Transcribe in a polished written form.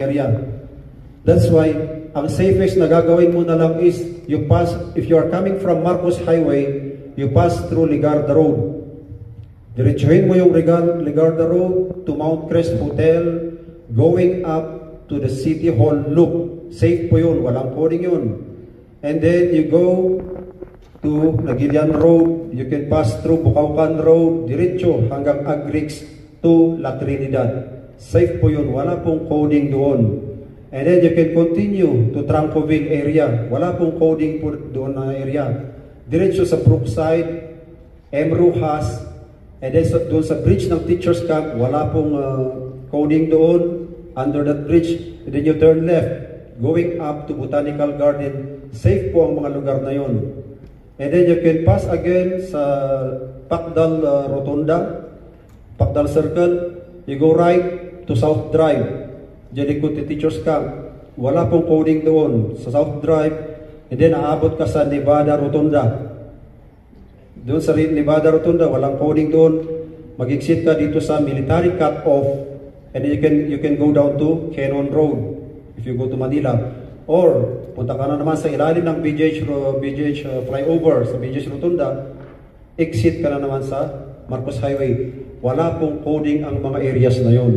area. That's why, ang safest na gagawin mo na lang is, you pass, if you are coming from Marcos Highway, you pass through Ligarda Road. Diretsuhin mo yung Ligarda Road to Mount Crest Hotel, going up to the City Hall Loop. Safe po yun, walang coding yun. And then you go to Nagilian Road, you can pass through Bukaucan Road, diretso hanggang Agrix to La Trinidad. Safe po yun, wala pong coding doon. And then you can continue to Trancoville area. Wala pong coding po doon na area. Diretso sa Brookside, Emruhas, and then doon sa bridge ng Teachers Camp, wala pong coding doon. Under that bridge, and then you turn left, going up to Botanical Garden. Safe po ang mga lugar na yon. And then you can pass again sa Pacdal Rotunda, Pacdal Circle. You go right to South Drive. Diyan likod ni Teachers Camp. Wala pong coding doon sa South Drive. And then aabot ka sa Nevada Rotunda. Doon sa Nevada Rotunda, walang coding doon. Mag-exit ka dito sa Military Cut-Off. And then you can go down to Cannon Road if you go to Manila. Or punta ka na naman sa ilalim ng BGH flyover sa BGH Rotunda. Exit ka na naman sa Marcos Highway. Wala pong coding ang mga areas na yon.